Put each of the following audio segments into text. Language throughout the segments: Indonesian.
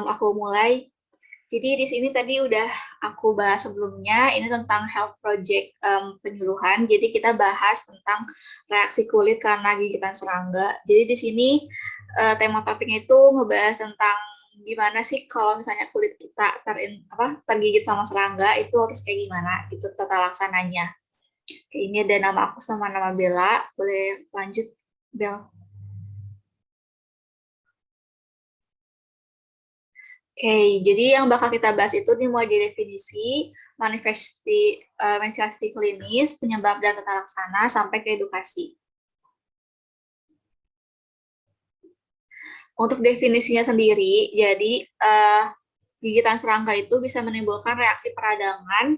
Aku mulai. Jadi di sini tadi udah aku bahas sebelumnya, ini tentang health project penyuluhan. Jadi kita bahas tentang reaksi kulit karena gigitan serangga. Jadi di sini tema topiknya itu ngebahas tentang gimana sih kalau misalnya kulit kita tergigit sama serangga itu harus kayak gimana, itu tata laksananya. Kayak ini ada nama aku sama nama Bella. Boleh lanjut, Bel. Oke, jadi yang bakal kita bahas itu dimulai dari definisi, manifestasi klinis, penyebab dan tata laksana, sampai ke edukasi. Untuk definisinya sendiri, jadi gigitan serangga itu bisa menimbulkan reaksi peradangan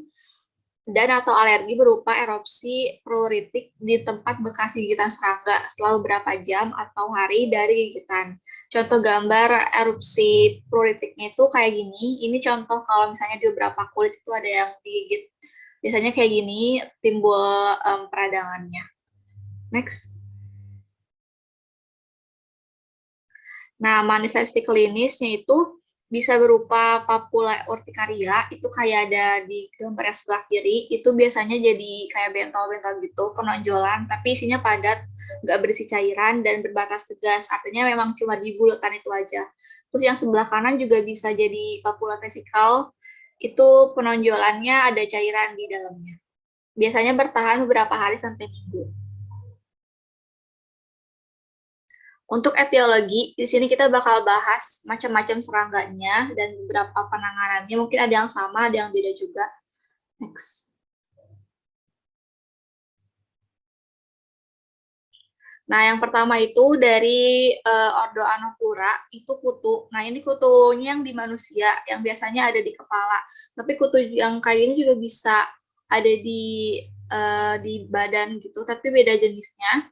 dan atau alergi berupa erupsi pruritik di tempat bekas gigitan serangga setelah beberapa jam atau hari dari gigitan. Contoh gambar erupsi pruritiknya itu kayak gini. Ini contoh kalau misalnya di beberapa kulit itu ada yang digigit. Biasanya kayak gini timbul peradangannya. Next. Nah, manifesti klinisnya itu bisa berupa papula urtikaria, itu kayak ada di gambar yang sebelah kiri, itu biasanya jadi kayak bentol-bentol gitu, penonjolan, tapi isinya padat, nggak berisi cairan, dan berbatas tegas, artinya memang cuma di bulatan itu aja. Terus yang sebelah kanan juga bisa jadi papula vesikal, itu penonjolannya ada cairan di dalamnya. Biasanya bertahan beberapa hari sampai minggu. Untuk etiologi, di sini kita bakal bahas macam-macam serangganya dan beberapa penanganannya. Mungkin ada yang sama, ada yang beda juga. Next. Nah, yang pertama itu dari Ordo Anopura, itu kutu. Nah, ini kutunya yang di manusia, yang biasanya ada di kepala. Tapi kutu yang kayak ini juga bisa ada di badan gitu, tapi beda jenisnya.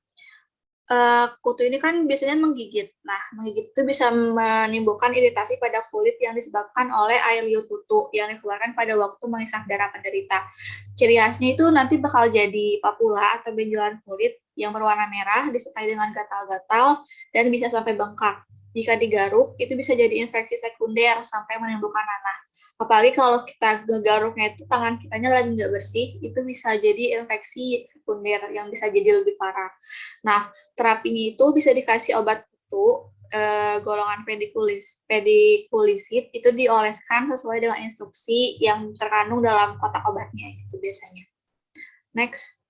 Kutu ini kan biasanya menggigit. Nah, menggigit itu bisa menimbulkan iritasi pada kulit yang disebabkan oleh air liur kutu yang dikeluarkan pada waktu mengisap darah penderita. Ciri khasnya itu nanti bakal jadi papula atau benjolan kulit yang berwarna merah disertai dengan gatal-gatal dan bisa sampai bengkak. Jika digaruk, itu bisa jadi infeksi sekunder sampai menimbulkan nanah. Apalagi kalau kita ngegaruknya itu tangan kitanya lagi nggak bersih, itu bisa jadi infeksi sekunder yang bisa jadi lebih parah. Nah, terapinya itu bisa dikasih obat kutu golongan pedikulisit itu dioleskan sesuai dengan instruksi yang terkandung dalam kotak obatnya itu biasanya. Next,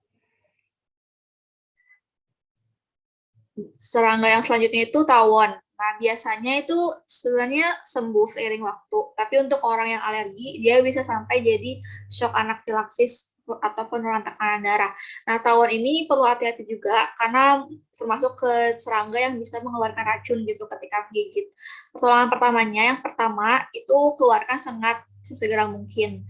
serangga yang selanjutnya itu tawon. Nah, biasanya itu sebenarnya sembuh seiring waktu, tapi untuk orang yang alergi, dia bisa sampai jadi shock anafilaksis atau penurunan tekanan darah. Nah, tawon ini perlu hati-hati juga karena termasuk ke serangga yang bisa mengeluarkan racun gitu ketika menggigit. Pertolongan pertamanya, yang pertama itu keluarkan sengat sesegera mungkin.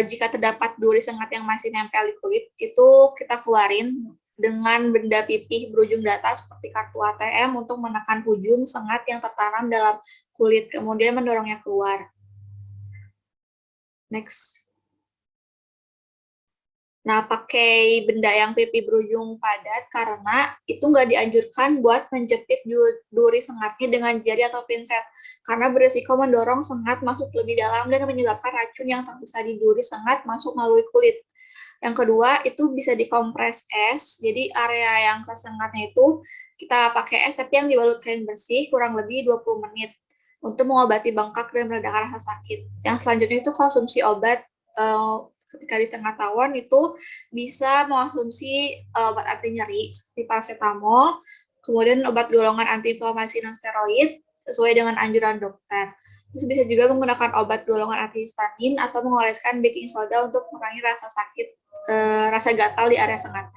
Jika terdapat duri sengat yang masih nempel di kulit, itu kita keluarin dengan benda pipih berujung data seperti kartu ATM untuk menekan ujung sengat yang tertanam dalam kulit, kemudian mendorongnya keluar. Next. Nah, pakai benda yang pipi berujung padat karena itu nggak dianjurkan buat menjepit duri sengatnya dengan jari atau pinset karena berisiko mendorong sengat masuk lebih dalam dan menyebabkan racun yang tersisa di duri sengat masuk melalui kulit. Yang kedua, itu bisa dikompres es. Jadi area yang tersengatnya itu kita pakai es tapi yang dibalut kain bersih kurang lebih 20 menit untuk mengobati bengkak dan meredakan rasa sakit. Yang selanjutnya itu konsumsi obat ketika di setengah tawon itu bisa mengonsumsi obat anti nyeri seperti paracetamol, kemudian obat golongan antiinflamasi non steroid sesuai dengan anjuran dokter. Terus bisa juga menggunakan obat golongan antihistamin atau mengoleskan baking soda untuk mengurangi rasa sakit, rasa gatal di area sengat.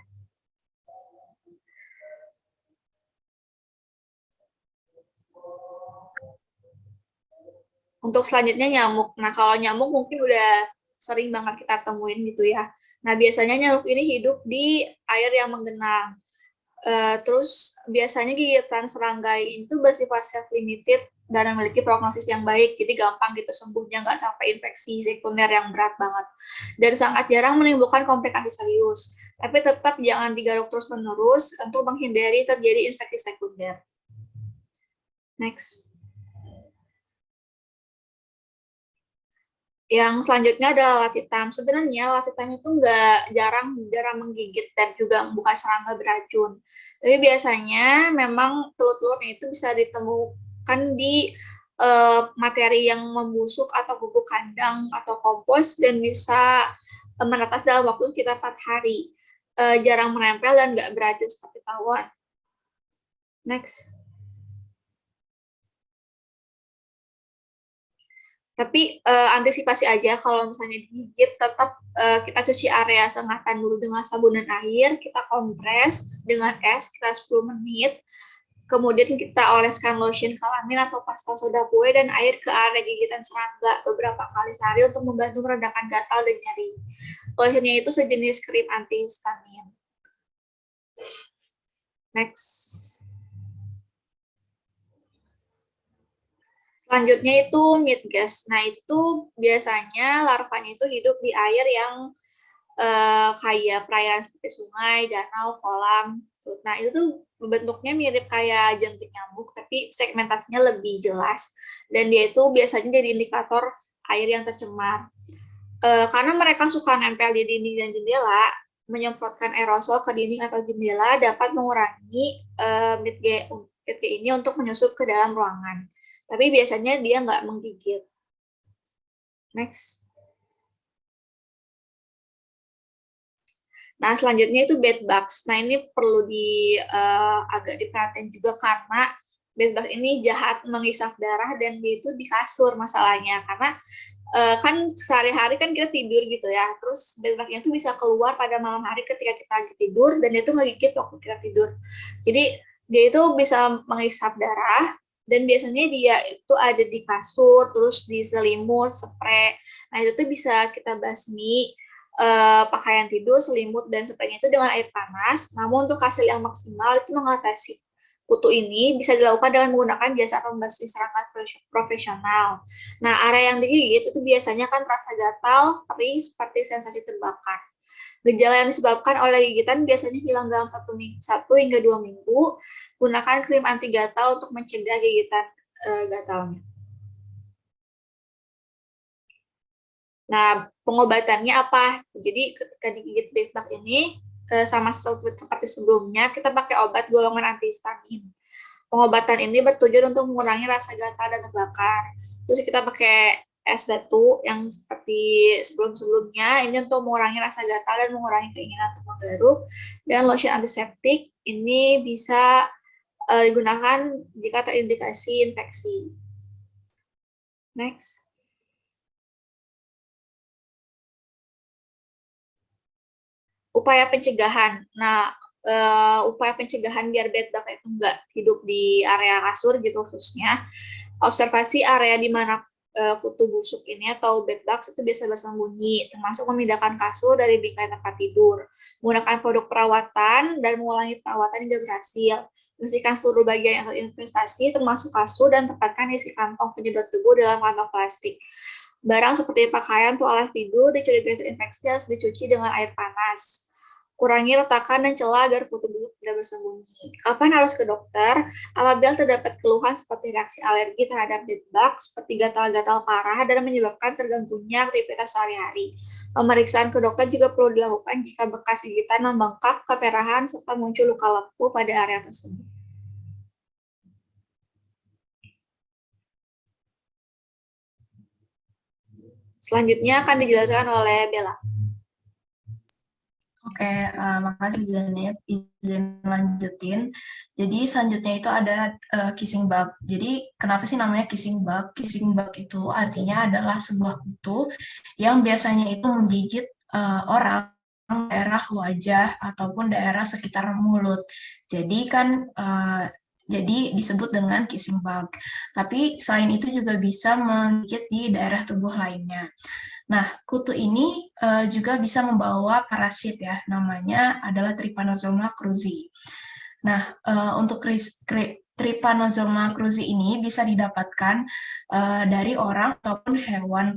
Untuk selanjutnya nyamuk. Nah, kalau nyamuk mungkin udah sering banget kita temuin gitu ya. Nah, biasanya nyamuk ini hidup di air yang menggenang. Terus biasanya gigitan serangga itu bersifat self-limited dan memiliki prognosis yang baik, jadi gampang gitu sembuhnya, nggak sampai infeksi sekunder yang berat banget. Dan sangat jarang menimbulkan komplikasi serius. Tapi tetap jangan digaruk terus-menerus untuk menghindari terjadi infeksi sekunder. Next. Yang selanjutnya adalah lalat hitam. Sebenarnya lalat hitam itu nggak jarang menggigit dan juga bukan serangga beracun. Tapi biasanya memang telur-telurnya itu bisa ditemukan di materi yang membusuk atau pupuk kandang atau kompos dan bisa menetas dalam waktu sekitar 4 hari. Jarang menempel dan nggak beracun seperti tawon. Next. Tapi antisipasi aja kalau misalnya digigit, tetap kita cuci area sengatan dulu dengan sabun dan air, kita kompres dengan es sekitar 10 menit, kemudian kita oleskan lotion kalamin atau pasta soda kue dan air ke area gigitan serangga beberapa kali sehari untuk membantu meredakan gatal dan nyeri. Lotionnya itu sejenis krim antihistamin. Next. Selanjutnya itu midgas. Nah, itu tuh biasanya larvanya itu hidup di air yang kayak perairan seperti sungai, danau, kolam. Nah, itu tuh bentuknya mirip kayak jentik nyamuk, tapi segmentasinya lebih jelas. Dan dia itu biasanya jadi indikator air yang tercemar. Karena mereka suka nempel di dinding dan jendela, menyemprotkan aerosol ke dinding atau jendela dapat mengurangi midge ini untuk menyusup ke dalam ruangan. Tapi biasanya dia nggak menggigit. Next. Nah, selanjutnya itu bed bugs. Nah, ini perlu agak diperhatiin juga karena bed bugs ini jahat menghisap darah dan dia itu di kasur masalahnya. Karena kan sehari-hari kan kita tidur gitu ya, terus bed bugnya itu bisa keluar pada malam hari ketika kita lagi tidur dan dia itu ngegigit waktu kita tidur. Jadi dia itu bisa menghisap darah dan biasanya dia itu ada di kasur, terus di selimut, spray. Nah, itu tuh bisa kita basmi pakaian tidur, selimut, dan spraynya itu dengan air panas. Namun untuk hasil yang maksimal itu mengatasi kutu ini bisa dilakukan dengan menggunakan jasa pembasmi serangga profesional. Nah, area yang digigit itu biasanya kan terasa gatal, tapi seperti sensasi terbakar. Gejala yang disebabkan oleh gigitan biasanya hilang dalam 1 hingga 2 minggu. Gunakan krim anti gatal untuk mencegah gigitan gatalnya. Nah, pengobatannya apa? Jadi ketika digigit bedbug ini sama seperti sebelumnya, kita pakai obat golongan antihistamin. Pengobatan ini bertujuan untuk mengurangi rasa gatal dan terbakar. Terus kita pakai es batu yang seperti sebelum-sebelumnya, ini untuk mengurangi rasa gatal dan mengurangi keinginan untuk menggaruk. Dan lotion antiseptik ini bisa digunakan jika terindikasi infeksi. Next. Upaya pencegahan. Nah, upaya pencegahan biar bedbug itu nggak hidup di area kasur gitu khususnya. Observasi area di mana kutu busuk ini atau bedbugs itu biasa bersembunyi, termasuk memindahkan kasur dari bingkai tempat tidur, menggunakan produk perawatan dan mengulangi perawatan hingga berhasil. Bersihkan seluruh bagian yang terinvestasi, termasuk kasur, dan tempatkan isi kantong penyedot tubuh dalam kantong plastik. Barang seperti pakaian atau alas tidur dicurigai terinfeksi harus dicuci dengan air panas. Kurangi retakan dan celah agar kutu busuk tidak bersembunyi. Kapan harus ke dokter? Apabila terdapat keluhan seperti reaksi alergi terhadap bedbug, seperti gatal-gatal parah dan menyebabkan terganggunya aktivitas sehari-hari. Pemeriksaan ke dokter juga perlu dilakukan jika bekas gigitan membengkak, keperahan, serta muncul luka lepuh pada area tersebut. Selanjutnya akan dijelaskan oleh Bella. Oke, makasih Janet. Izin lanjutin. Jadi selanjutnya itu ada kissing bug. Jadi kenapa sih namanya kissing bug? Kissing bug itu artinya adalah sebuah kutu yang biasanya itu menggigit orang daerah wajah ataupun daerah sekitar mulut. Jadi kan jadi disebut dengan kissing bug. Tapi selain itu juga bisa menggigit di daerah tubuh lainnya. Nah, kutu ini juga bisa membawa parasit ya, namanya adalah Trypanosoma cruzi. Nah, untuk Trypanosoma cruzi ini bisa didapatkan dari orang ataupun hewan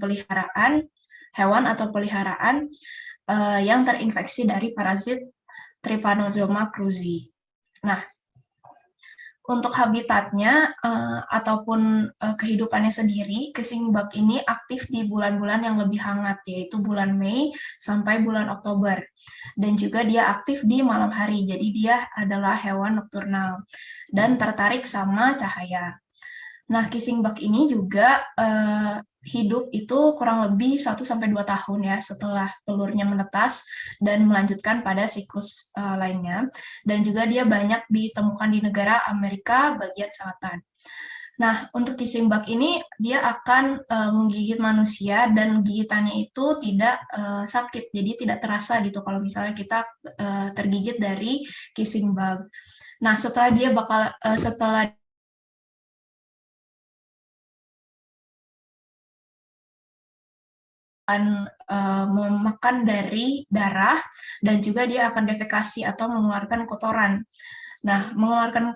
atau peliharaan yang terinfeksi dari parasit Trypanosoma cruzi. Nah, Untuk habitatnya ataupun kehidupannya sendiri, kissing bug ini aktif di bulan-bulan yang lebih hangat, yaitu bulan Mei sampai bulan Oktober. Dan juga dia aktif di malam hari, jadi dia adalah hewan nokturnal dan tertarik sama cahaya. Nah, kissing bug ini juga hidup itu kurang lebih 1-2 tahun ya setelah telurnya menetas dan melanjutkan pada siklus lainnya. Dan juga dia banyak ditemukan di negara Amerika bagian selatan. Nah, untuk kissing bug ini dia akan menggigit manusia dan gigitannya itu tidak sakit, jadi tidak terasa gitu kalau misalnya kita tergigit dari kissing bug. Nah, setelah akan memakan dari darah dan juga dia akan defekasi atau mengeluarkan kotoran. Nah, mengeluarkan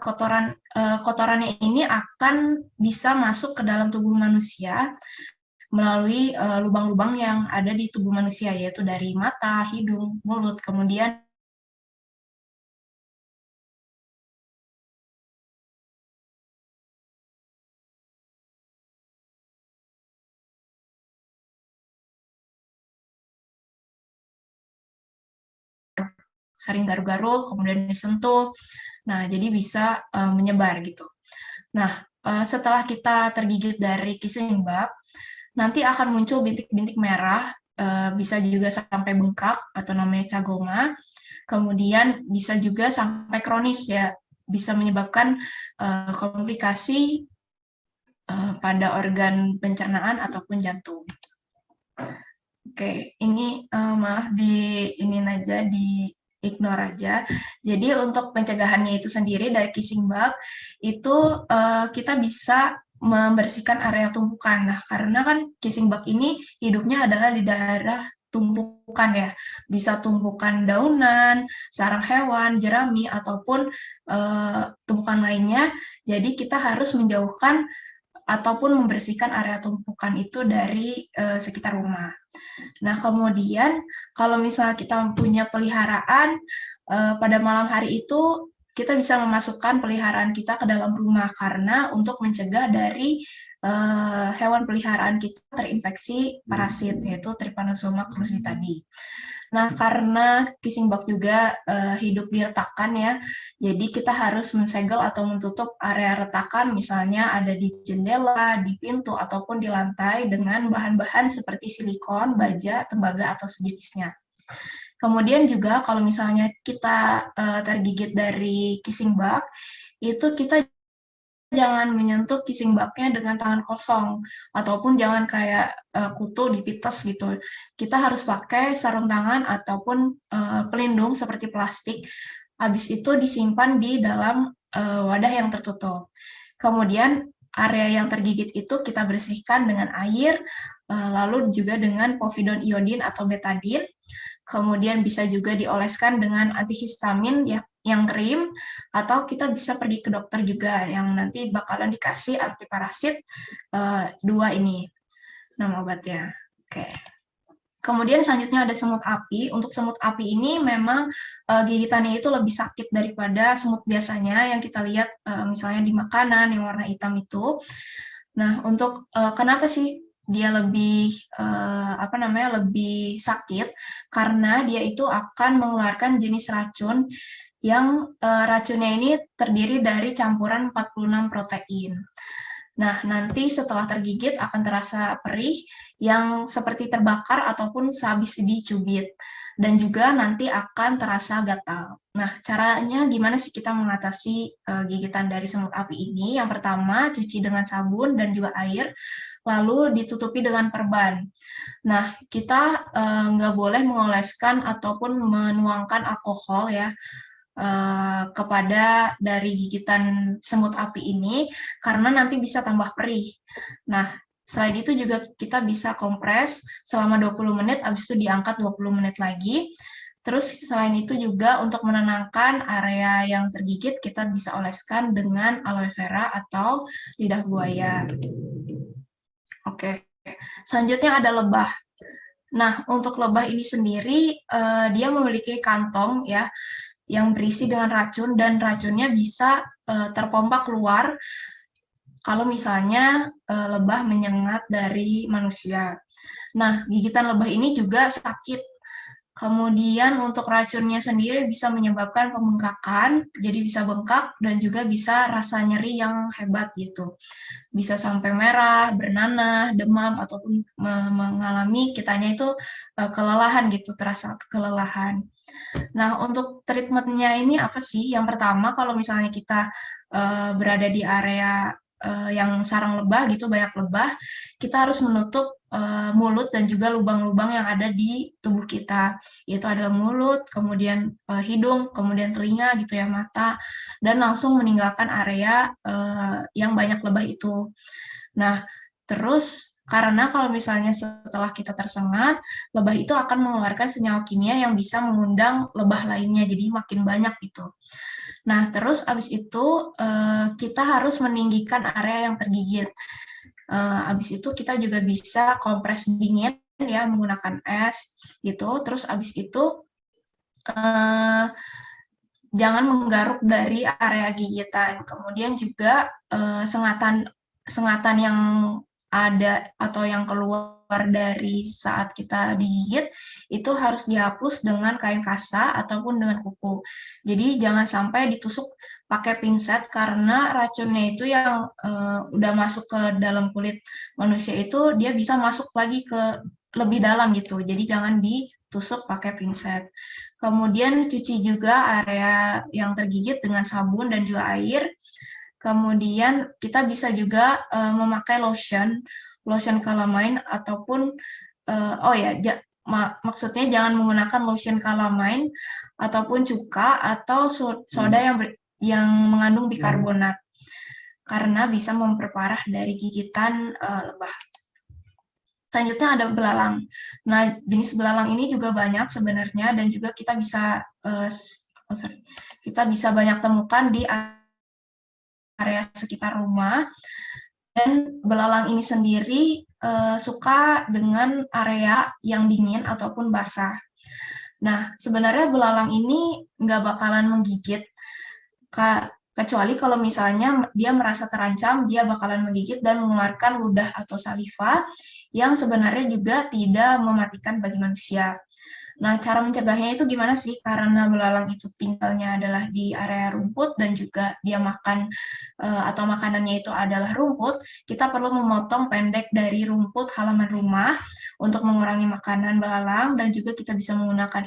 kotorannya ini akan bisa masuk ke dalam tubuh manusia melalui lubang-lubang yang ada di tubuh manusia, yaitu dari mata, hidung, mulut, kemudian sering garuk-garuk, kemudian disentuh. Nah, jadi bisa menyebar gitu. Nah, setelah kita tergigit dari kissing bug, nanti akan muncul bintik-bintik merah, bisa juga sampai bengkak atau namanya cagoma. Kemudian bisa juga sampai kronis ya, bisa menyebabkan komplikasi pada organ pencernaan ataupun jantung. Oke, ini maaf di ignore aja. Jadi untuk pencegahannya itu sendiri dari kissing bug itu kita bisa membersihkan area tumpukan. Nah, karena kan kissing bug ini hidupnya adalah di daerah tumpukan ya, bisa tumpukan daunan, sarang hewan, jerami ataupun tumpukan lainnya. Jadi kita harus menjauhkan ataupun membersihkan area tumpukan itu dari sekitar rumah. Nah, kemudian kalau misalnya kita punya peliharaan, pada malam hari itu kita bisa memasukkan peliharaan kita ke dalam rumah karena untuk mencegah dari hewan peliharaan kita terinfeksi parasit, yaitu Trypanosoma cruzi tadi. Nah, karena kissing bug juga hidup di retakan ya, jadi kita harus mensegel atau menutup area retakan, misalnya ada di jendela, di pintu, ataupun di lantai dengan bahan-bahan seperti silikon, baja, tembaga, atau sejenisnya. Kemudian juga kalau misalnya kita tergigit dari kissing bug, itu kita jangan menyentuh kissing bug-nya dengan tangan kosong, ataupun jangan kayak kutu dipites gitu. Kita harus pakai sarung tangan ataupun pelindung seperti plastik. Habis itu disimpan di dalam wadah yang tertutup. Kemudian area yang tergigit itu kita bersihkan dengan air, lalu juga dengan povidone iodin atau betadine. Kemudian bisa juga dioleskan dengan antihistamin ya, yang krim, atau kita bisa pergi ke dokter juga yang nanti bakalan dikasih antiparasit 2 ini nama obatnya. Oke. Kemudian selanjutnya ada semut api. Untuk semut api ini memang gigitannya itu lebih sakit daripada semut biasanya yang kita lihat misalnya di makanan yang warna hitam itu. Nah, untuk kenapa sih dia lebih lebih sakit? Karena dia itu akan mengeluarkan jenis racun yang racunnya ini terdiri dari campuran 46 protein. Nah, nanti setelah tergigit akan terasa perih yang seperti terbakar ataupun sehabis dicubit. Dan juga nanti akan terasa gatal. Nah, caranya gimana sih kita mengatasi gigitan dari semut api ini? Yang pertama, cuci dengan sabun dan juga air, lalu ditutupi dengan perban. Nah, kita nggak boleh mengoleskan ataupun menuangkan alkohol ya kepada dari gigitan semut api ini, karena nanti bisa tambah perih. Nah, selain itu juga kita bisa kompres selama 20 menit, habis itu diangkat 20 menit lagi. Terus selain itu juga untuk menenangkan area yang tergigit, kita bisa oleskan dengan aloe vera atau lidah buaya. Oke, selanjutnya ada lebah. Nah, untuk lebah ini sendiri, dia memiliki kantong ya, yang berisi dengan racun dan racunnya bisa terpompa keluar kalau misalnya lebah menyengat dari manusia. Nah, gigitan lebah ini juga sakit. Kemudian untuk racunnya sendiri bisa menyebabkan pembengkakan, jadi bisa bengkak dan juga bisa rasa nyeri yang hebat gitu. Bisa sampai merah, bernanah, demam, ataupun mengalami kitanya itu kelelahan gitu, terasa kelelahan. Nah, untuk treatmentnya ini apa sih? Yang pertama, kalau misalnya kita berada di area yang sarang lebah gitu, banyak lebah, kita harus menutup mulut dan juga lubang-lubang yang ada di tubuh kita, yaitu adalah mulut, kemudian hidung, kemudian telinga gitu ya, mata, dan langsung meninggalkan area yang banyak lebah itu. Nah, terus karena kalau misalnya setelah kita tersengat, lebah itu akan mengeluarkan senyawa kimia yang bisa mengundang lebah lainnya, jadi makin banyak gitu. Nah, terus abis itu kita harus meninggikan area yang tergigit. Abis itu kita juga bisa kompres dingin ya menggunakan es gitu. Terus abis itu jangan menggaruk dari area gigitan. Kemudian juga sengatan yang ada atau yang keluar dari saat kita digigit itu harus dihapus dengan kain kasa ataupun dengan kuku. Jadi jangan sampai ditusuk pakai pinset karena racunnya itu yang udah masuk ke dalam kulit manusia itu dia bisa masuk lagi ke lebih dalam gitu. Jadi jangan ditusuk pakai pinset. Kemudian cuci juga area yang tergigit dengan sabun dan juga air. Kemudian kita bisa juga memakai lotion calamine ataupun maksudnya jangan menggunakan lotion calamine ataupun cuka atau soda yang mengandung bikarbonat karena bisa memperparah dari gigitan lebah. Selanjutnya ada belalang. Nah, jenis belalang ini juga banyak sebenarnya dan juga kita bisa banyak temukan di area sekitar rumah. Dan belalang ini sendiri suka dengan area yang dingin ataupun basah. Nah, sebenarnya belalang ini nggak bakalan menggigit, kecuali kalau misalnya dia merasa terancam, dia bakalan menggigit dan mengeluarkan ludah atau saliva yang sebenarnya juga tidak mematikan bagi manusia. Nah, cara mencegahnya itu gimana sih? Karena belalang itu tinggalnya adalah di area rumput dan juga dia makan atau makanannya itu adalah rumput, kita perlu memotong pendek dari rumput halaman rumah untuk mengurangi makanan belalang dan juga kita bisa menggunakan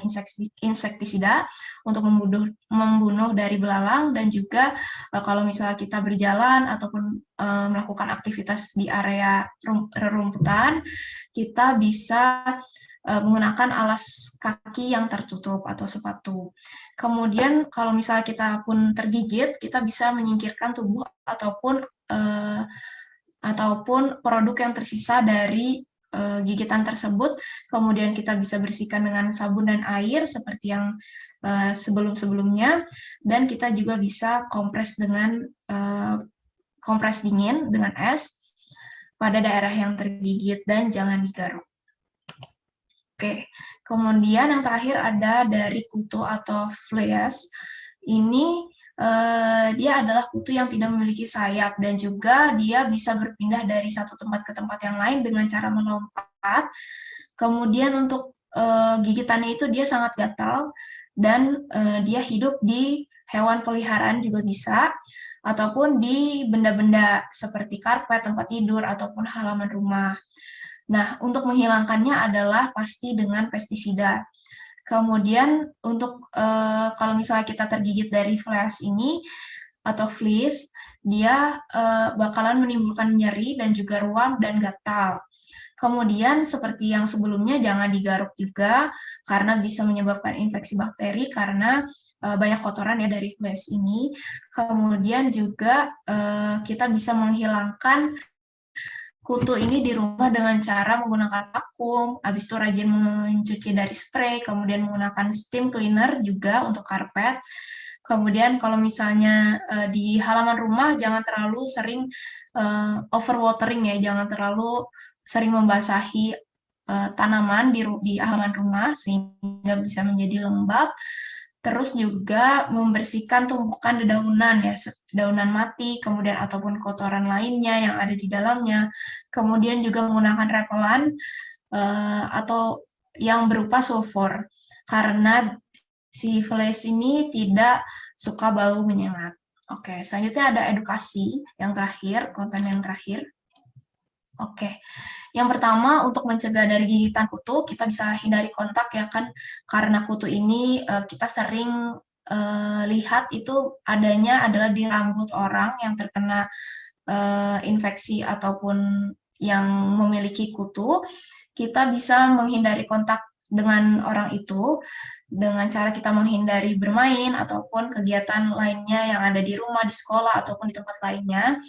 insektisida untuk membunuh dari belalang dan juga kalau misalnya kita berjalan ataupun melakukan aktivitas di area rerumputan, kita bisa menggunakan alas kaki yang tertutup atau sepatu. Kemudian kalau misalnya kita pun tergigit, kita bisa menyingkirkan tubuh ataupun produk yang tersisa dari gigitan tersebut. Kemudian kita bisa bersihkan dengan sabun dan air seperti yang sebelum-sebelumnya, dan kita juga bisa kompres dingin dengan es pada daerah yang tergigit dan jangan digaruk. Oke, kemudian yang terakhir ada dari kutu atau fleas. Ini dia adalah kutu yang tidak memiliki sayap dan juga dia bisa berpindah dari satu tempat ke tempat yang lain dengan cara melompat. Kemudian untuk gigitannya itu dia sangat gatal dan dia hidup di hewan peliharaan juga bisa, ataupun di benda-benda seperti karpet, tempat tidur, ataupun halaman rumah. Nah, untuk menghilangkannya adalah pasti dengan pestisida. Kemudian untuk kalau misalnya kita tergigit dari fleas ini atau fleas, dia bakalan menimbulkan nyeri dan juga ruam dan gatal. Kemudian seperti yang sebelumnya jangan digaruk juga karena bisa menyebabkan infeksi bakteri karena banyak kotoran ya dari fleas ini. Kemudian juga kita bisa menghilangkan kutu ini di rumah dengan cara menggunakan vakum, habis itu rajin mencuci dari spray, kemudian menggunakan steam cleaner juga untuk karpet. Kemudian kalau misalnya di halaman rumah jangan terlalu sering overwatering ya, jangan terlalu sering membasahi tanaman di halaman rumah sehingga bisa menjadi lembab. Terus juga membersihkan tumpukan dedaunan ya, dedaunan mati, kemudian ataupun kotoran lainnya yang ada di dalamnya. Kemudian juga menggunakan repelan atau yang berupa sulfur, karena si fleas ini tidak suka bau menyengat. Oke, selanjutnya ada edukasi yang terakhir, konten yang terakhir. Oke, yang pertama untuk mencegah dari gigitan kutu, kita bisa hindari kontak ya kan, karena kutu ini kita sering lihat itu adanya adalah di rambut orang yang terkena infeksi ataupun yang memiliki kutu. Kita bisa menghindari kontak dengan orang itu dengan cara kita menghindari bermain ataupun kegiatan lainnya yang ada di rumah, di sekolah, ataupun di tempat lainnya.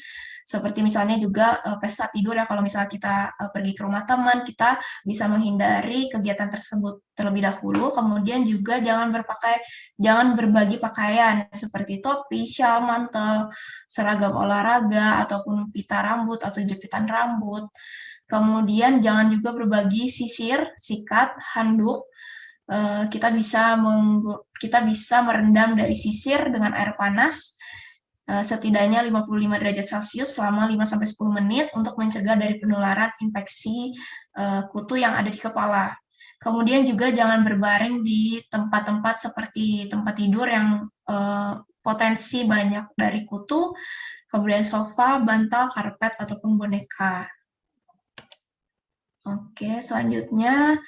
Seperti misalnya juga pesta tidur ya, kalau misalnya kita pergi ke rumah teman, kita bisa menghindari kegiatan tersebut terlebih dahulu. Kemudian juga jangan berbagi pakaian seperti topi, syal, mantel, seragam olahraga, ataupun pita rambut atau jepitan rambut. Kemudian jangan juga berbagi sisir, sikat, handuk. Kita bisa merendam dari sisir dengan air panas setidaknya 55 derajat Celcius selama 5-10 menit untuk mencegah dari penularan infeksi kutu yang ada di kepala. Kemudian juga jangan berbaring di tempat-tempat seperti tempat tidur yang potensi banyak dari kutu, kemudian sofa, bantal, karpet, ataupun boneka. Oke, selanjutnya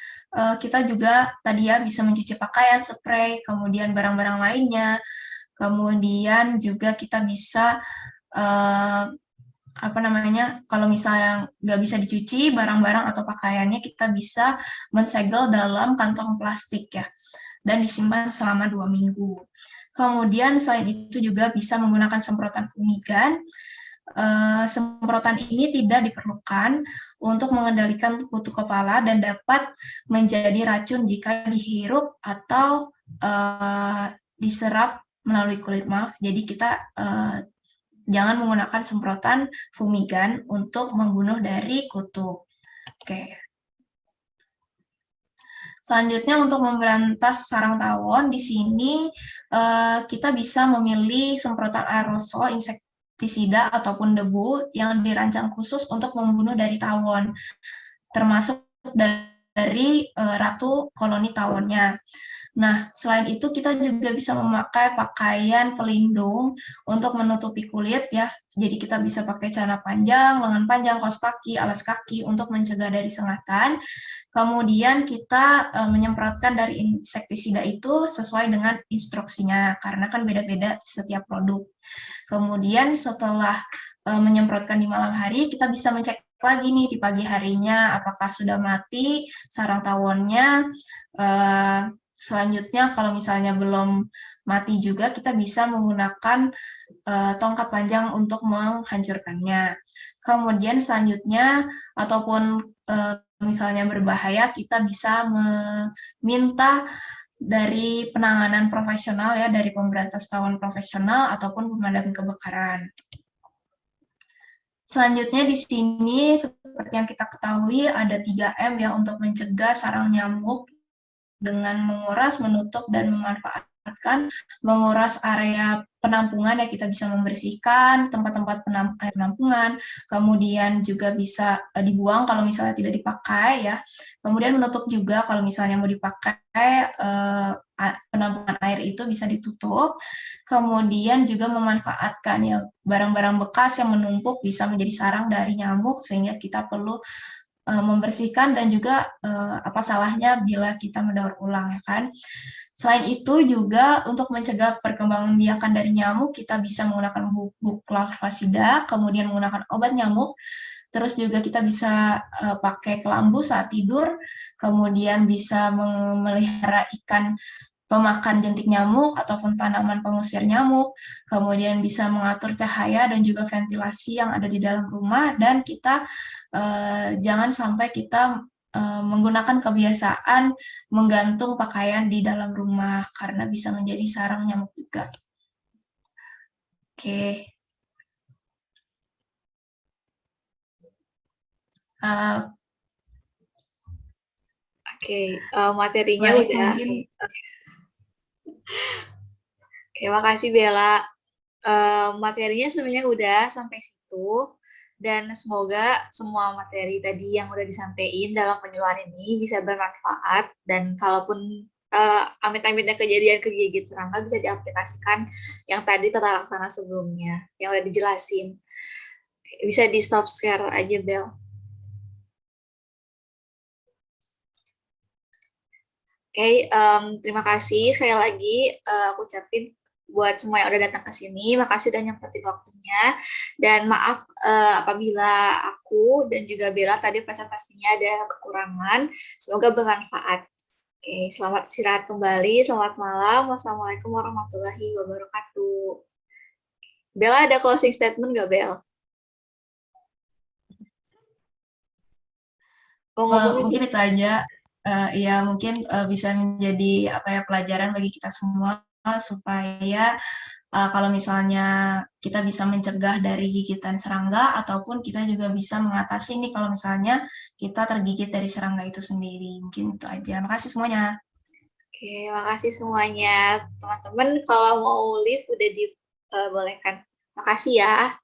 kita juga tadi ya bisa mencuci pakaian, spray, kemudian barang-barang lainnya. Kemudian juga kita bisa kalau misalnya nggak bisa dicuci barang-barang atau pakaiannya, kita bisa mensegel dalam kantong plastik ya, dan disimpan selama 2 minggu. Kemudian selain itu juga bisa menggunakan semprotan fumigan. Semprotan ini tidak diperlukan untuk mengendalikan kutu kepala dan dapat menjadi racun jika dihirup atau diserap melalui kulit. Jadi kita jangan menggunakan semprotan fumigan untuk membunuh dari kutu. Oke. Selanjutnya untuk memberantas sarang tawon, di sini kita bisa memilih semprotan aerosol insektisida ataupun debu yang dirancang khusus untuk membunuh dari tawon, termasuk dari ratu koloni tawonnya. Nah, selain itu kita juga bisa memakai pakaian pelindung untuk menutupi kulit ya. Jadi kita bisa pakai celana panjang, lengan panjang, kaos kaki, alas kaki untuk mencegah dari sengatan. Kemudian kita menyemprotkan dari insektisida itu sesuai dengan instruksinya, karena kan beda-beda setiap produk. Kemudian setelah menyemprotkan di malam hari, kita bisa mencek lagi nih di pagi harinya apakah sudah mati sarang tawonnya. Selanjutnya kalau misalnya belum mati juga, kita bisa menggunakan tongkat panjang untuk menghancurkannya. Kemudian selanjutnya ataupun misalnya berbahaya, kita bisa meminta dari penanganan profesional ya, dari pemberantas tawon profesional ataupun pemadam kebakaran. Selanjutnya di sini seperti yang kita ketahui ada 3M ya untuk mencegah sarang nyamuk dengan menguras, menutup, dan memanfaatkan. Menguras area penampungan ya, kita bisa membersihkan tempat-tempat penampungan, kemudian juga bisa dibuang kalau misalnya tidak dipakai ya. Kemudian menutup juga kalau misalnya mau dipakai, penampungan air itu bisa ditutup. Kemudian juga memanfaatkan ya barang-barang bekas yang menumpuk bisa menjadi sarang dari nyamuk, sehingga kita perlu membersihkan, dan juga apa salahnya bila kita mendaur ulang ya kan. Selain itu juga untuk mencegah perkembangan biakan dari nyamuk, kita bisa menggunakan bubuk larvasida, kemudian menggunakan obat nyamuk, terus juga kita bisa pakai kelambu saat tidur, kemudian bisa memelihara ikan pemakan jentik nyamuk ataupun tanaman pengusir nyamuk, kemudian bisa mengatur cahaya dan juga ventilasi yang ada di dalam rumah, dan kita jangan sampai kita menggunakan kebiasaan menggantung pakaian di dalam rumah karena bisa menjadi sarang nyamuk juga. Oke. Oke, materinya baik, udah mungkin Terima kasih Bella. Materinya sebenarnya udah sampai situ dan semoga semua materi tadi yang udah disampaikan dalam penyuluhan ini bisa bermanfaat dan kalaupun amit-amitnya kejadian kegigit serangga bisa diaplikasikan yang tadi tata laksana sebelumnya yang udah dijelasin. Bisa di stop share aja Bel. Oke, terima kasih sekali lagi aku ucapin buat semua yang udah datang ke sini. Makasih udah nyempetin waktunya. Dan maaf apabila aku dan juga Bella tadi presentasinya ada kekurangan. Semoga bermanfaat. Oke, selamat istirahat kembali. Selamat malam. Wassalamualaikum warahmatullahi wabarakatuh. Bella ada closing statement nggak, Bel? Mau ngomong Mungkin itu aja. Ya mungkin bisa menjadi apa ya pelajaran bagi kita semua supaya kalau misalnya kita bisa mencegah dari gigitan serangga ataupun kita juga bisa mengatasi nih kalau misalnya kita tergigit dari serangga itu sendiri. Mungkin itu aja. Makasih semuanya. Oke, makasih semuanya. Teman-teman, kalau mau live udah dibolehkan. Makasih ya.